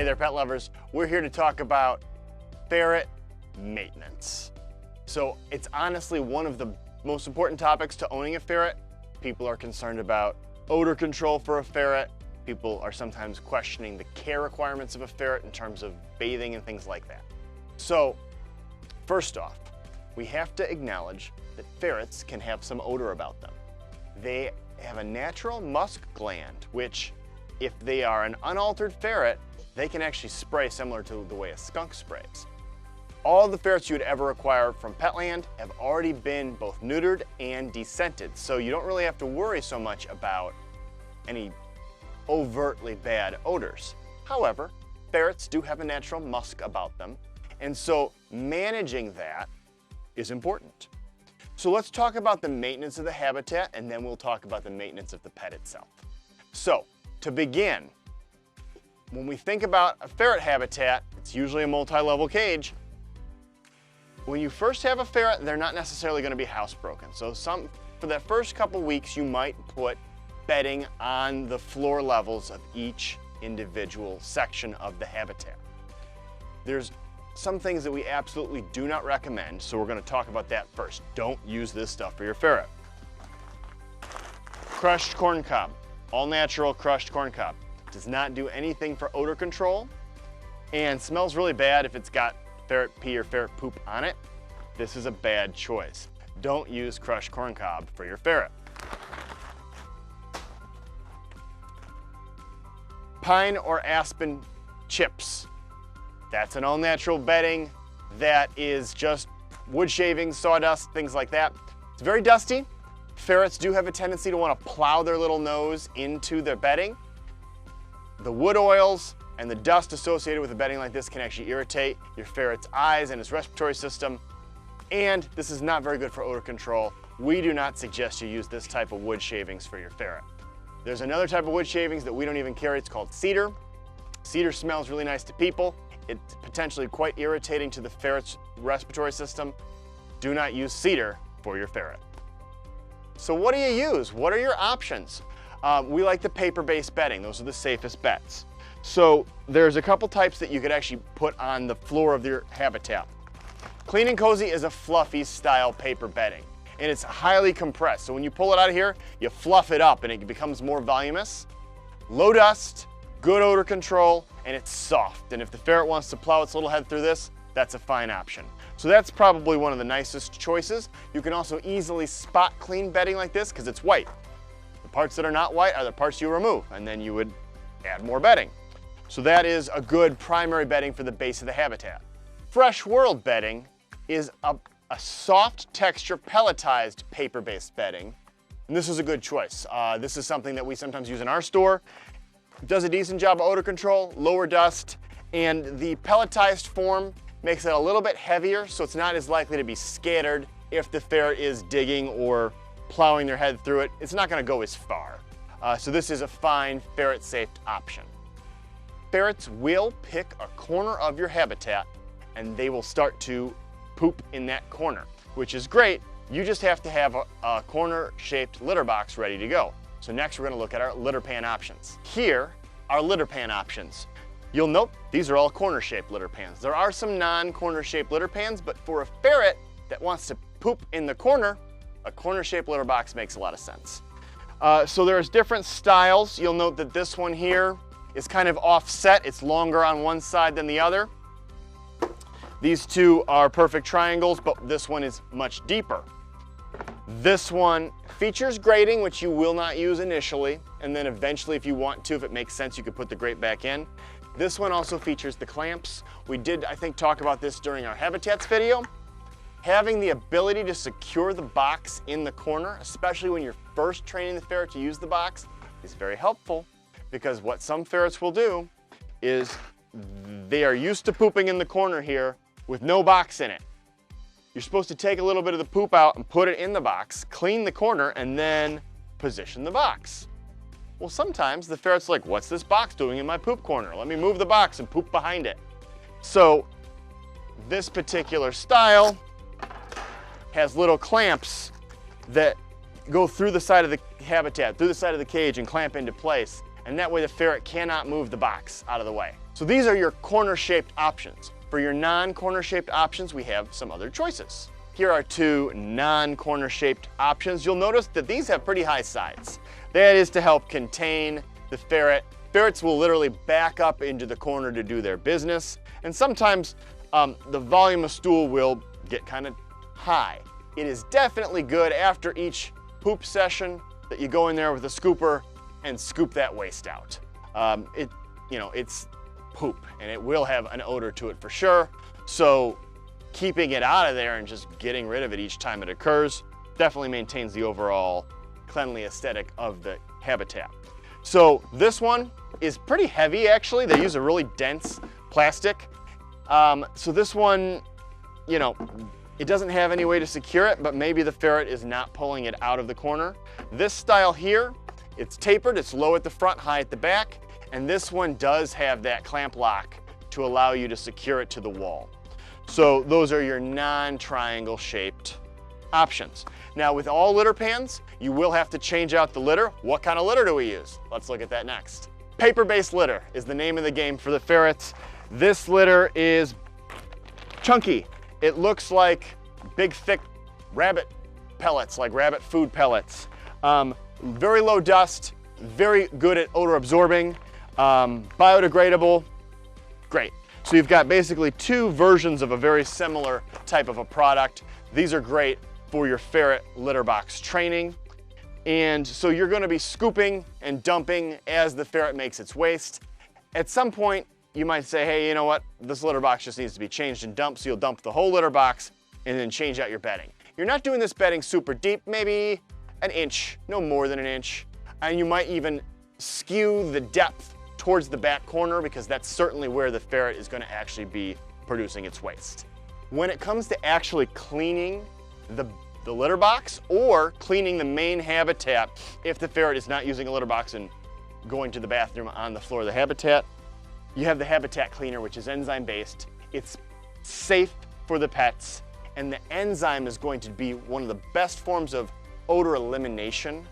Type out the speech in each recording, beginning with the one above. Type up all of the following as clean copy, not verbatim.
Hey there, pet lovers. We're here to talk about ferret maintenance. So it's honestly one of the most important topics to owning a ferret. People are concerned about odor control for a ferret. People are sometimes questioning the care requirements of a ferret in terms of bathing and things like that. So first off, we have to acknowledge that ferrets can have some odor about them. They have a natural musk gland, which if they are an unaltered ferret, they can actually spray similar to the way a skunk sprays. All the ferrets you would ever acquire from Petland have already been both neutered and descented, so you don't really have to worry so much about any overtly bad odors. However, ferrets do have a natural musk about them, and so managing that is important. So let's talk about the maintenance of the habitat, and then we'll talk about the maintenance of the pet itself. So to begin, when we think about a ferret habitat, it's usually a multi-level cage. When you first have a ferret, they're not necessarily going to be housebroken. So for the first couple weeks, you might put bedding on the floor levels of each individual section of the habitat. There's some things that we absolutely do not recommend, so we're going to talk about that first. Don't use this stuff for your ferret. Crushed corn cob, all natural crushed corn cob. Does not do anything for odor control and smells really bad if it's got ferret pee or ferret poop on it. This is a bad choice. Don't use crushed corn cob for your ferret. Pine or aspen chips. That's an all-natural bedding that is just wood shavings, sawdust, things like that. It's very dusty. Ferrets do have a tendency to want to plow their little nose into their bedding. The wood oils and the dust associated with a bedding like this can actually irritate your ferret's eyes and its respiratory system, and this is not very good for odor control. We do not suggest you use this type of wood shavings for your ferret. There's another type of wood shavings that we don't even carry. It's called cedar. Cedar smells really nice to people. It's potentially quite irritating to the ferret's respiratory system. Do not use cedar for your ferret. So what do you use? What are your options? We like the paper-based bedding. Those are the safest bets. So there's a couple types that you could actually put on the floor of your habitat. Clean and Cozy is a fluffy style paper bedding, and it's highly compressed. So when you pull it out of here, you fluff it up and it becomes more voluminous. Low dust, good odor control, and it's soft. And if the ferret wants to plow its little head through this, that's a fine option. So that's probably one of the nicest choices. You can also easily spot clean bedding like this because it's white. The parts that are not white are the parts you remove, and then you would add more bedding. So that is a good primary bedding for the base of the habitat. Fresh World bedding is a soft texture pelletized paper-based bedding, and this is a good choice. This is something that we sometimes use in our store. It does a decent job of odor control, lower dust, and the pelletized form makes it a little bit heavier, so it's not as likely to be scattered if the ferret is digging or plowing their head through it. It's not going to go as far. So this is a fine ferret-safe option. Ferrets will pick a corner of your habitat and they will start to poop in that corner, which is great. You just have to have a corner-shaped litter box ready to go. So next we're going to look at our litter pan options. Here are litter pan options. You'll note these are all corner-shaped litter pans. There are some non-corner-shaped litter pans, but for a ferret that wants to poop in the corner, a corner-shaped litter box makes a lot of sense. So there's different styles. You'll note that this one here is kind of offset. It's longer on one side than the other. These two are perfect triangles, but this one is much deeper. This one features grating, which you will not use initially, and then eventually if you want to, if it makes sense, you could put the grate back in. This one also features the clamps. We did, I think, talk about this during our habitats video. Having the ability to secure the box in the corner, especially when you're first training the ferret to use the box, is very helpful, because what some ferrets will do is they are used to pooping in the corner here with no box in it. You're supposed to take a little bit of the poop out and put it in the box, clean the corner, and then position the box. Well, sometimes the ferret's like, what's this box doing in my poop corner? Let me move the box and poop behind it. So this particular style has little clamps that go through the side of the habitat, through the side of the cage and clamp into place. and that way the ferret cannot move the box out of the way. So these are your corner-shaped options. For your non-corner shaped options, we have some other choices. Here are two non-corner shaped options. You'll notice that these have pretty high sides. That is to help contain the ferret. Ferrets will literally back up into the corner to do their business, and sometimes the volume of stool will get kind of high. It is definitely good after each poop session that you go in there with a scooper and scoop that waste out. It's poop, and it will have an odor to it for sure. So keeping it out of there and just getting rid of it each time it occurs definitely maintains the overall cleanly aesthetic of the habitat. So this one is pretty heavy, actually. They use a really dense plastic. So this one, it doesn't have any way to secure it, but maybe the ferret is not pulling it out of the corner. This style here, it's tapered, it's low at the front, high at the back, and this one does have that clamp lock to allow you to secure it to the wall. So those are your non-triangle shaped options. Now with all litter pans, you will have to change out the litter. What kind of litter do we use? Let's look at that next. Paper-based litter is the name of the game for the ferrets. This litter is chunky. It looks like big, thick rabbit pellets, like rabbit food pellets. Very low dust, very good at odor absorbing, biodegradable, great. So you've got basically two versions of a very similar type of a product. These are great for your ferret litter box training. And so you're gonna be scooping and dumping as the ferret makes its waste. At some point, you might say, hey, you know what? This litter box just needs to be changed and dumped, so you'll dump the whole litter box and then change out your bedding. You're not doing this bedding super deep, maybe an inch, no more than an inch. And you might even skew the depth towards the back corner because that's certainly where the ferret is gonna actually be producing its waste. When it comes to actually cleaning the litter box or cleaning the main habitat, if the ferret is not using a litter box and going to the bathroom on the floor of the habitat, you have the habitat cleaner, which is enzyme based. It's safe for the pets, and the enzyme is going to be one of the best forms of odor elimination.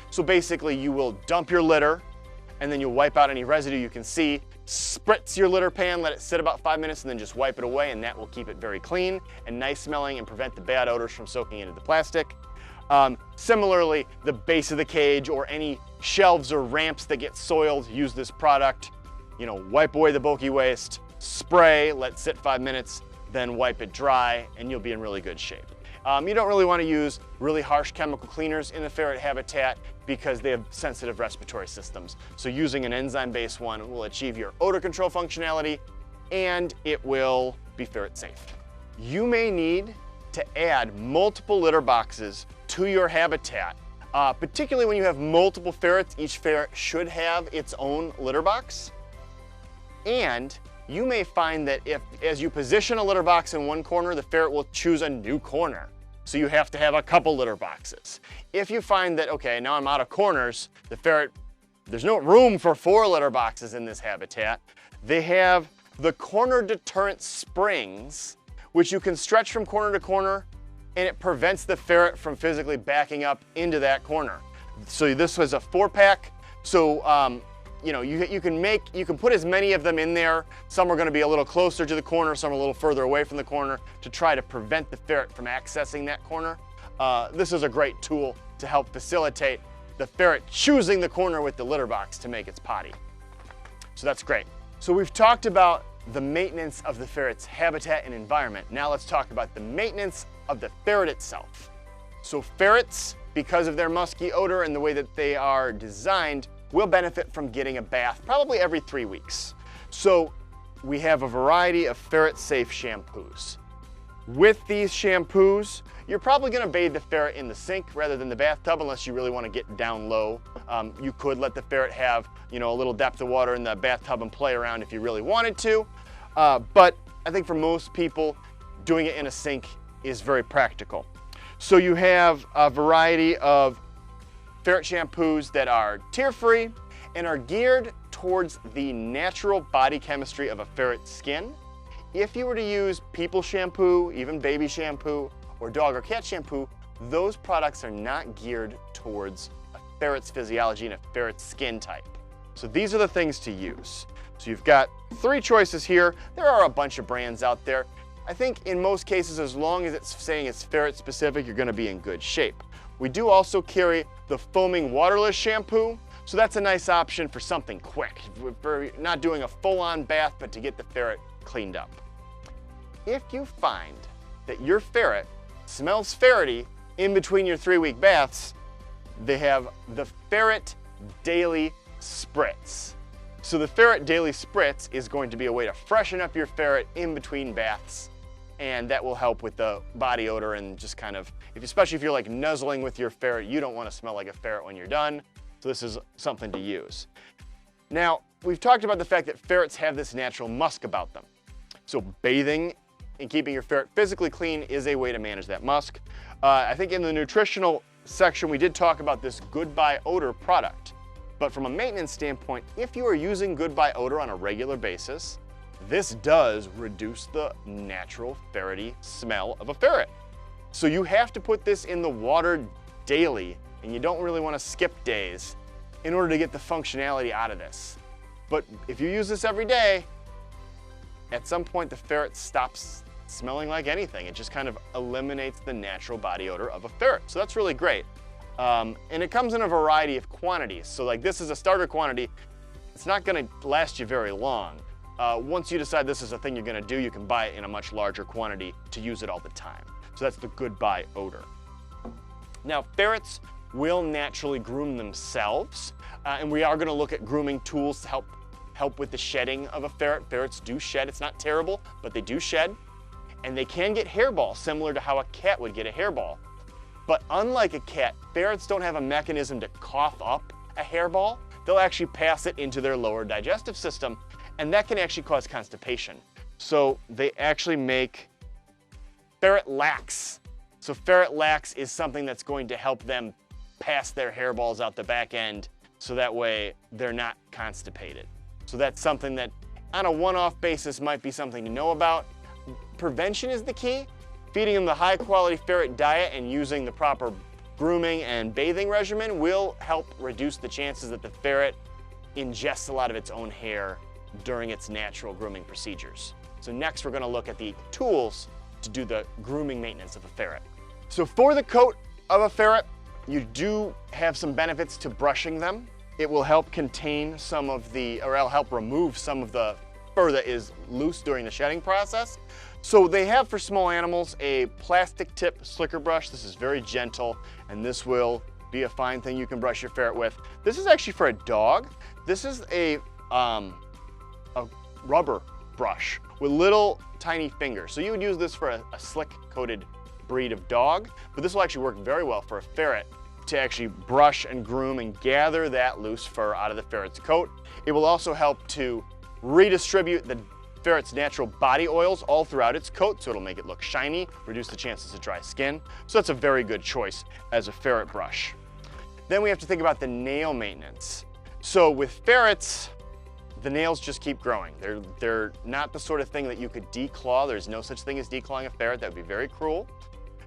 So basically you will dump your litter and then you'll wipe out any residue you can see, spritz your litter pan, let it sit about 5 minutes, and then just wipe it away, and that will keep it very clean and nice smelling and prevent the bad odors from soaking into the plastic. Similarly, the base of the cage or any shelves or ramps that get soiled, use this product. Wipe away the bulky waste, spray, let it sit 5 minutes, then wipe it dry, and you'll be in really good shape. You don't really want to use really harsh chemical cleaners in the ferret habitat because they have sensitive respiratory systems. So using an enzyme-based one will achieve your odor control functionality, and it will be ferret safe. You may need to add multiple litter boxes to your habitat, particularly when you have multiple ferrets. Each ferret should have its own litter box. And you may find that as you position a litter box in one corner, the ferret will choose a new corner. So you have to have a couple litter boxes. If you find that, okay, now I'm out of corners, there's no room for 4 litter boxes in this habitat, they have the corner deterrent springs, which you can stretch from corner to corner, and it prevents the ferret from physically backing up into that corner. So this was a 4-pack. So you can put as many of them in there. Some are going to be a little closer to the corner, some are a little further away from the corner to try to prevent the ferret from accessing that corner. This is a great tool to help facilitate the ferret choosing the corner with the litter box to make its potty. So that's great. So we've talked about the maintenance of the ferret's habitat and environment. Now let's talk about the maintenance of the ferret itself. So ferrets, because of their musky odor and the way that they are designed, will benefit from getting a bath probably every 3 weeks. So we have a variety of ferret-safe shampoos. With these shampoos, you're probably gonna bathe the ferret in the sink rather than the bathtub unless you really wanna get down low. You could let the ferret have a little depth of water in the bathtub and play around if you really wanted to. But I think for most people, doing it in a sink is very practical. So you have a variety of ferret shampoos that are tear-free and are geared towards the natural body chemistry of a ferret's skin. If you were to use people shampoo, even baby shampoo, or dog or cat shampoo, those products are not geared towards a ferret's physiology and a ferret's skin type. So these are the things to use. So you've got 3 choices here. There are a bunch of brands out there. I think in most cases, as long as it's saying it's ferret specific, you're gonna be in good shape. We do also carry the foaming waterless shampoo. So that's a nice option for something quick, for not doing a full-on bath, but to get the ferret cleaned up. If you find that your ferret smells ferrety in between your 3-week baths, they have the Ferret Daily Spritz. So the Ferret Daily Spritz is going to be a way to freshen up your ferret in between baths, and that will help with the body odor and just kind of, especially if you're like nuzzling with your ferret, you don't want to smell like a ferret when you're done. So this is something to use. Now, we've talked about the fact that ferrets have this natural musk about them. So bathing and keeping your ferret physically clean is a way to manage that musk. I think in the nutritional section, we did talk about this Goodbye Odor product. But from a maintenance standpoint, if you are using Goodbye Odor on a regular basis, this does reduce the natural ferrety smell of a ferret. So you have to put this in the water daily, and you don't really want to skip days in order to get the functionality out of this. But if you use this every day, at some point the ferret stops smelling like anything. It just kind of eliminates the natural body odor of a ferret. So that's really great. And it comes in a variety of quantities. So like this is a starter quantity. It's not gonna last you very long. Once you decide this is a thing you're gonna do, you can buy it in a much larger quantity to use it all the time. So that's the Goodbye Odor. Now, ferrets will naturally groom themselves, and we are gonna look at grooming tools to help with the shedding of a ferret. Ferrets do shed. It's not terrible, but they do shed. And they can get hairballs, similar to how a cat would get a hairball. But unlike a cat, ferrets don't have a mechanism to cough up a hairball. They'll actually pass it into their lower digestive system, and that can actually cause constipation. So they actually make ferret lax. So ferret lax is something that's going to help them pass their hairballs out the back end, so that way they're not constipated. So that's something that on a one-off basis might be something to know about. Prevention is the key. Feeding them the high quality ferret diet and using the proper grooming and bathing regimen will help reduce the chances that the ferret ingests a lot of its own hair during its natural grooming procedures. So next we're going to look at the tools to do the grooming maintenance of a ferret. So for the coat of a ferret, you do have some benefits to brushing them. It will help contain some of the, or it'll help remove some of the fur that is loose during the shedding process. So they have for small animals a plastic tip slicker brush. This is very gentle, and this will be a fine thing you can brush your ferret with. This is actually for a dog. This is a rubber brush with little tiny fingers. So you would use this for a slick coated breed of dog, but this will actually work very well for a ferret to actually brush and groom and gather that loose fur out of the ferret's coat. It will also help to redistribute the ferret's natural body oils all throughout its coat, so it'll make it look shiny, reduce the chances of dry skin. So that's a very good choice as a ferret brush. Then we have to think about the nail maintenance. So with ferrets, the nails just keep growing. They're not the sort of thing that you could declaw. There's no such thing as declawing a ferret. That would be very cruel.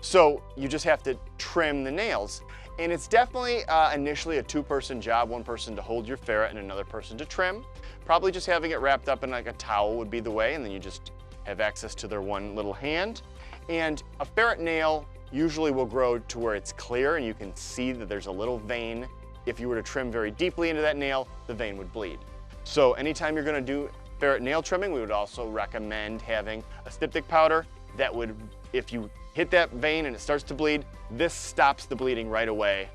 So you just have to trim the nails. And it's definitely initially a two-person job, one person to hold your ferret and another person to trim. Probably just having it wrapped up in like a towel would be the way, and then you just have access to their one little hand. And a ferret nail usually will grow to where it's clear and you can see that there's a little vein. If you were to trim very deeply into that nail, the vein would bleed. So anytime you're gonna do ferret nail trimming, we would also recommend having a styptic powder that would, if you hit that vein and it starts to bleed, this stops the bleeding right away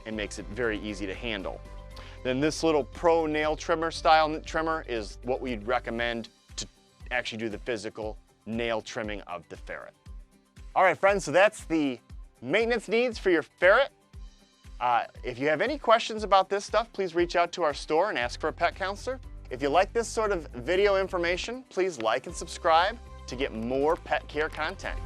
and makes it very easy to handle. Then this little pro nail trimmer style trimmer is what we'd recommend to actually do the physical nail trimming of the ferret. All right, friends, so that's the maintenance needs for your ferret. If you have any questions about this stuff, please reach out to our store and ask for a pet counselor. If you like this sort of video information, please like and subscribe to get more pet care content.